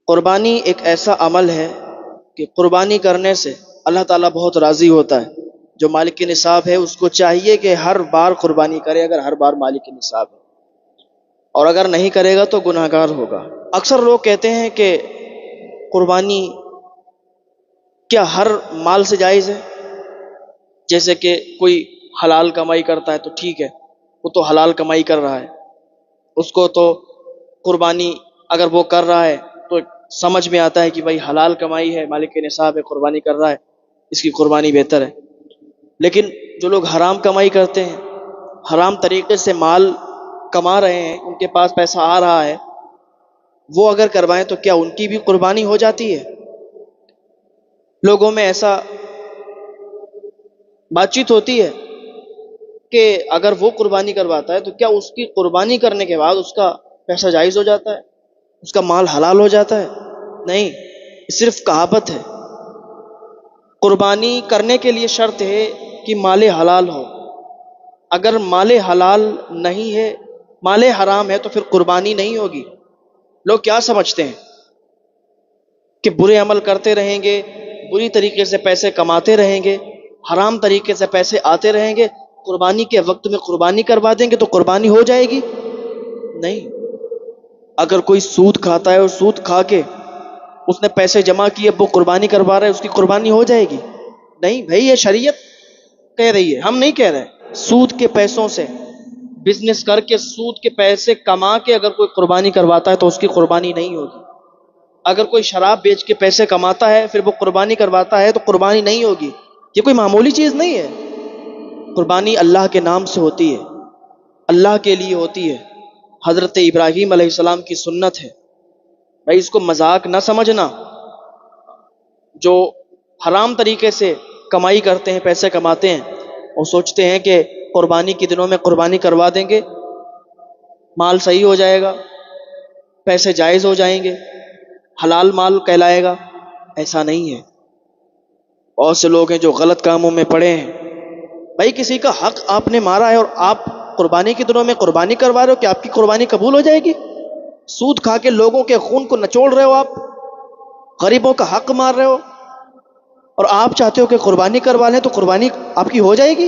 قربانی ایک ایسا عمل ہے کہ قربانی کرنے سے اللہ تعالیٰ بہت راضی ہوتا ہے۔ جو مالک نصاب ہے اس کو چاہیے کہ ہر بار قربانی کرے، اگر ہر بار مالک نصاب ہے، اور اگر نہیں کرے گا تو گناہ گار ہوگا۔ اکثر لوگ کہتے ہیں کہ قربانی کیا ہر مال سے جائز ہے؟ جیسے کہ کوئی حلال کمائی کرتا ہے تو ٹھیک ہے، وہ تو حلال کمائی کر رہا ہے، اس کو تو قربانی اگر وہ کر رہا ہے تو سمجھ میں آتا ہے کہ بھائی حلال کمائی ہے، مالک کے نصاب ہے، قربانی کر رہا ہے، اس کی قربانی بہتر ہے۔ لیکن جو لوگ حرام کمائی کرتے ہیں، حرام طریقے سے مال کما رہے ہیں، ان کے پاس پیسہ آ رہا ہے، وہ اگر کروائیں تو کیا ان کی بھی قربانی ہو جاتی ہے؟ لوگوں میں ایسا بات چیت ہوتی ہے کہ اگر وہ قربانی کرواتا ہے تو کیا اس کی قربانی کرنے کے بعد اس کا پیسہ جائز ہو جاتا ہے، اس کا مال حلال ہو جاتا ہے؟ نہیں، یہ صرف کہاوت ہے۔ قربانی کرنے کے لیے شرط ہے کہ مال حلال ہو۔ اگر مال حلال نہیں ہے، مال حرام ہے، تو پھر قربانی نہیں ہوگی۔ لوگ کیا سمجھتے ہیں کہ برے عمل کرتے رہیں گے، بری طریقے سے پیسے کماتے رہیں گے، حرام طریقے سے پیسے آتے رہیں گے، قربانی کے وقت میں قربانی کروا دیں گے تو قربانی ہو جائے گی؟ نہیں۔ اگر کوئی سود کھاتا ہے اور سود کھا کے اس نے پیسے جمع کیے، وہ قربانی کروا رہا ہے، اس کی قربانی ہو جائے گی؟ نہیں بھائی، یہ شریعت کہہ رہی ہے، ہم نہیں کہہ رہے۔ سود کے پیسوں سے بزنس کر کے، سود کے پیسے کما کے اگر کوئی قربانی کرواتا ہے تو اس کی قربانی نہیں ہوگی۔ اگر کوئی شراب بیچ کے پیسے کماتا ہے پھر وہ قربانی کرواتا ہے تو قربانی نہیں ہوگی۔ یہ کوئی معمولی چیز نہیں ہے۔ قربانی اللہ کے نام سے ہوتی ہے، اللہ کے لیے ہوتی ہے، حضرت ابراہیم علیہ السلام کی سنت ہے۔ بھائی اس کو مذاق نہ سمجھنا۔ جو حرام طریقے سے کمائی کرتے ہیں، پیسے کماتے ہیں، اور سوچتے ہیں کہ قربانی کے دنوں میں قربانی کروا دیں گے، مال صحیح ہو جائے گا، پیسے جائز ہو جائیں گے، حلال مال کہلائے گا، ایسا نہیں ہے۔ بہت سے لوگ ہیں جو غلط کاموں میں پڑے ہیں۔ بھائی کسی کا حق آپ نے مارا ہے اور آپ قربانی کے دنوں میں قربانی کروا رہے ہو، کہ آپ کی قربانی قبول ہو جائے گی؟ سود کھا کے لوگوں کے خون کو نچوڑ رہے ہو، آپ غریبوں کا حق مار رہے ہو، اور آپ چاہتے ہو کہ قربانی کروا لیں تو قربانی آپ کی ہو جائے گی؟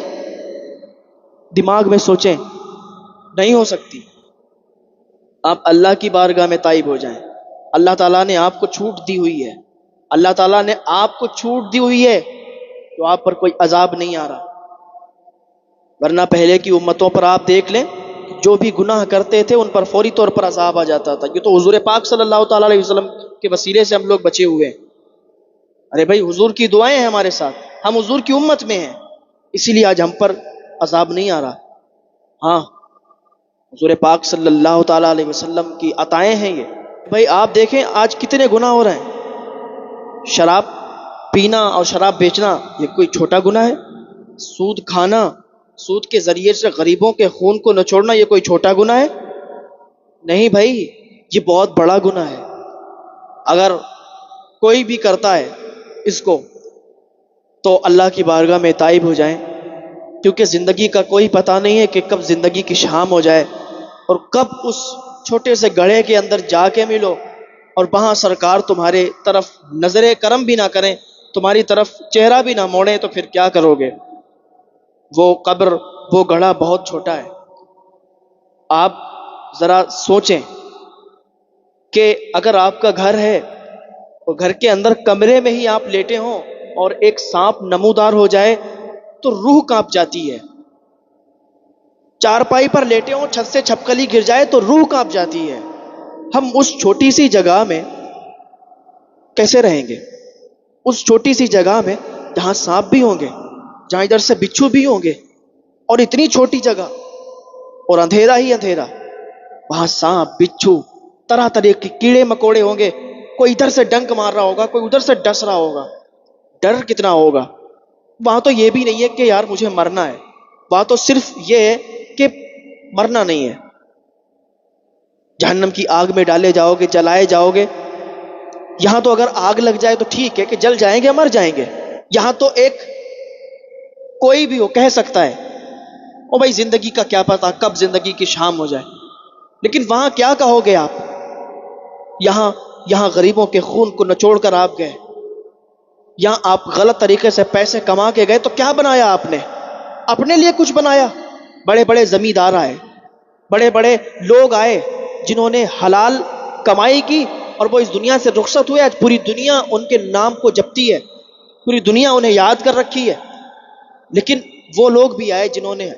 دماغ میں سوچیں، نہیں ہو سکتی۔ آپ اللہ کی بارگاہ میں تائب ہو جائیں۔ اللہ تعالیٰ نے آپ کو چھوٹ دی ہوئی ہے، اللہ تعالیٰ نے آپ کو چھوٹ دی ہوئی ہے، تو آپ پر کوئی عذاب نہیں آ رہا۔ ورنہ پہلے کی امتوں پر آپ دیکھ لیں، جو بھی گناہ کرتے تھے ان پر فوری طور پر عذاب آ جاتا تھا۔ یہ تو حضور پاک صلی اللہ تعالیٰ علیہ وسلم کے وسیلے سے ہم لوگ بچے ہوئے ہیں۔ ارے بھائی حضور کی دعائیں ہیں ہمارے ساتھ، ہم حضور کی امت میں ہیں، اسی لیے آج ہم پر عذاب نہیں آ رہا۔ ہاں، حضور پاک صلی اللہ تعالیٰ علیہ وسلم کی عطائیں ہیں یہ۔ بھائی آپ دیکھیں آج کتنے گناہ ہو رہے ہیں۔ شراب پینا اور شراب بیچنا یہ کوئی چھوٹا گناہ ہے؟ سود کھانا، سود کے ذریعے سے غریبوں کے خون کو نچوڑنا یہ کوئی چھوٹا گناہ ہے؟ نہیں بھائی، یہ بہت بڑا گناہ ہے۔ اگر کوئی بھی کرتا ہے اس کو تو اللہ کی بارگاہ میں تائب ہو جائیں، کیونکہ زندگی کا کوئی پتہ نہیں ہے کہ کب زندگی کی شام ہو جائے اور کب اس چھوٹے سے گڑھے کے اندر جا کے ملو اور وہاں سرکار تمہارے طرف نظر کرم بھی نہ کریں، تمہاری طرف چہرہ بھی نہ موڑیں، تو پھر کیا کرو گے؟ وہ قبر، وہ گڑھا بہت چھوٹا ہے۔ آپ ذرا سوچیں کہ اگر آپ کا گھر ہے اور گھر کے اندر کمرے میں ہی آپ لیٹے ہوں اور ایک سانپ نمودار ہو جائے تو روح کانپ جاتی ہے۔ چارپائی پر لیٹے ہوں، چھت سے چھپکلی گر جائے تو روح کانپ جاتی ہے۔ ہم اس چھوٹی سی جگہ میں کیسے رہیں گے؟ اس چھوٹی سی جگہ میں جہاں سانپ بھی ہوں گے، جہاں ادھر سے بچھو بھی ہوں گے، اور اتنی چھوٹی جگہ اور اندھیرا ہی اندھیرا، وہاں سانپ، بچھو، طرح طرح کے کیڑے مکوڑے ہوں گے، کوئی ادھر سے ڈنک مار رہا ہوگا، کوئی ادھر سے ڈس رہا ہوگا۔ ڈر کتنا ہوگا؟ وہاں تو یہ بھی نہیں ہے کہ یار مجھے مرنا ہے، وہاں تو صرف یہ ہے کہ مرنا نہیں ہے۔ جہنم کی آگ میں ڈالے جاؤ گے، جلائے جاؤ گے۔ یہاں تو اگر آگ لگ جائے تو ٹھیک ہے کہ جل جائیں گے، مر جائیں گے۔ یہاں تو ایک کوئی بھی ہو کہہ سکتا ہے او بھائی زندگی کا کیا پتا کب زندگی کی شام ہو جائے، لیکن وہاں کیا کہو گے آپ؟ یہاں یہاں غریبوں کے خون کو نچوڑ کر آپ گئے، یہاں آپ غلط طریقے سے پیسے کما کے گئے، تو کیا بنایا آپ نے؟ اپنے لیے کچھ بنایا؟ بڑے بڑے زمیندار آئے، بڑے بڑے لوگ آئے جنہوں نے حلال کمائی کی اور وہ اس دنیا سے رخصت ہوئے، آج پوری دنیا ان کے نام کو جپتی ہے، پوری دنیا انہیں یاد کر رکھی ہے۔ لیکن وہ لوگ بھی آئے جنہوں نے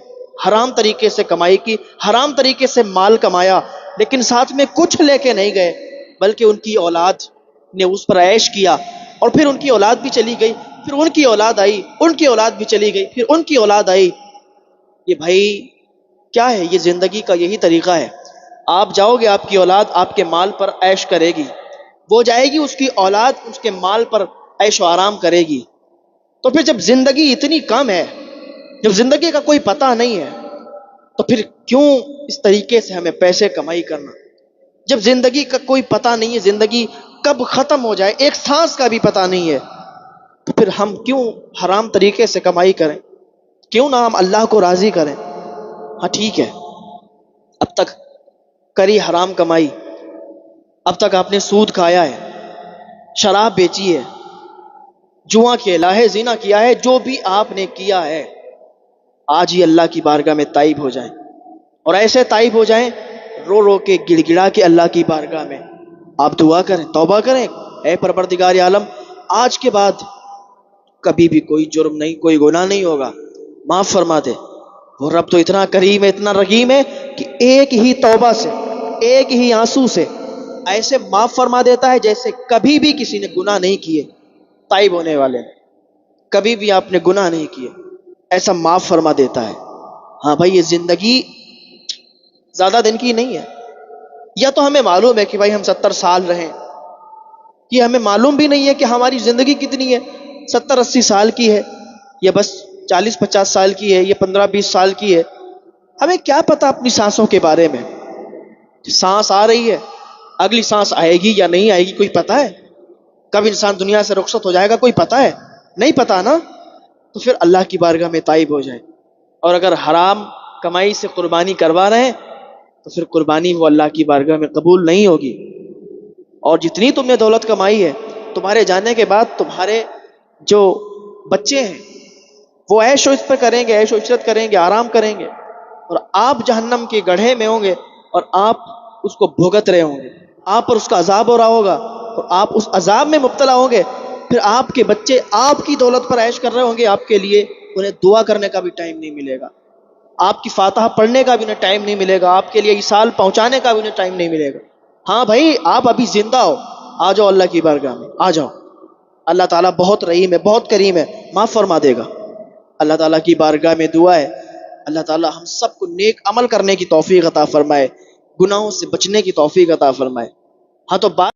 حرام طریقے سے کمائی کی، حرام طریقے سے مال کمایا، لیکن ساتھ میں کچھ لے کے نہیں گئے، بلکہ ان کی اولاد نے اس پر عیش کیا، اور پھر ان کی اولاد بھی چلی گئی، پھر ان کی اولاد آئی، ان کی اولاد بھی چلی گئی، پھر ان کی اولاد آئی۔ یہ بھائی کیا ہے؟ یہ زندگی کا یہی طریقہ ہے۔ آپ جاؤ گے، آپ کی اولاد آپ کے مال پر عیش کرے گی، وہ جائے گی، اس کی اولاد اس کے مال پر عیش و آرام کرے گی۔ تو پھر جب زندگی اتنی کم ہے، جب زندگی کا کوئی پتہ نہیں ہے، تو پھر کیوں اس طریقے سے ہمیں پیسے کمائی کرنا؟ جب زندگی کا کوئی پتہ نہیں ہے، زندگی کب ختم ہو جائے ایک سانس کا بھی پتہ نہیں ہے، تو پھر ہم کیوں حرام طریقے سے کمائی کریں؟ کیوں نہ ہم اللہ کو راضی کریں؟ ہاں ٹھیک ہے، اب تک کری حرام کمائی، اب تک آپ نے سود کھایا ہے، شراب بیچی ہے، جوا کھیلا ہے، زنا کیا ہے، جو بھی آپ نے کیا ہے، آج ہی اللہ کی بارگاہ میں تائب ہو جائیں، اور ایسے تائب ہو جائیں رو رو کے گڑ گڑا کے اللہ کی بارگاہ میں آپ دعا کریں، توبہ کریں، اے پروردگار عالم، آج کے بعد کبھی بھی کوئی جرم نہیں، کوئی گناہ نہیں ہوگا، معاف فرما دے۔ وہ رب تو اتنا کریم ہے، اتنا رحیم ہے کہ ایک ہی توبہ سے، ایک ہی آنسو سے ایسے معاف فرما دیتا ہے جیسے کبھی بھی کسی نے گناہ نہیں کیے، تائب ہونے والے نے کبھی بھی آپ نے گناہ نہیں کیے، ایسا معاف فرما دیتا ہے۔ ہاں بھائی، یہ زندگی زیادہ دن کی نہیں ہے۔ یا تو ہمیں معلوم ہے کہ بھائی ہم 70 سال رہیں، یہ ہمیں معلوم بھی نہیں ہے کہ ہماری زندگی کتنی ہے، 70-80 سال کی ہے، یا بس 40-50 سال کی ہے، یا 15-20 سال کی ہے۔ ہمیں کیا پتا اپنی سانسوں کے بارے میں؟ سانس آ رہی ہے، اگلی سانس آئے گی یا نہیں آئے گی، کوئی پتا ہے؟ کب انسان دنیا سے رخصت ہو جائے گا، کوئی پتا ہے؟ نہیں پتا نا۔ تو پھر اللہ کی بارگاہ میں تائب ہو جائے، اور اگر حرام کمائی سے قربانی کروا رہے ہیں تو پھر قربانی وہ اللہ کی بارگاہ میں قبول نہیں ہوگی۔ اور جتنی تم نے دولت کمائی ہے، تمہارے جانے کے بعد تمہارے جو بچے ہیں وہ عیش و عشرت پہ کریں گے، عیش و عشرت کریں گے، آرام کریں گے، اور آپ جہنم کے گڑھے میں ہوں گے، اور آپ اس کو بھگت رہے ہوں گے، آپ پر اس کا عذاب ہو رہا ہوگا، اور آپ اس عذاب میں مبتلا ہوں گے۔ پھر آپ کے بچے آپ کی دولت پر عیش کر رہے ہوں گے، آپ کے لیے انہیں دعا کرنے کا بھی ٹائم نہیں ملے گا، آپ کی فاتحہ پڑھنے کا بھی انہیں ٹائم نہیں ملے گا، آپ کے لیے عیسال پہنچانے کا بھی انہیں ٹائم نہیں ملے گا۔ ہاں بھائی، آپ ابھی زندہ ہو، آ جاؤ اللہ کی بارگاہ میں، آ جاؤ، اللہ تعالیٰ بہت رحیم ہے، بہت کریم ہے، معاف فرما دے گا۔ اللہ تعالیٰ کی بارگاہ میں دعا ہے، اللہ تعالیٰ ہم سب کو نیک عمل کرنے کی توفیق عطا فرمائے، گناہوں سے بچنے کی توفیق عطا فرمائے۔ ہاں تو بات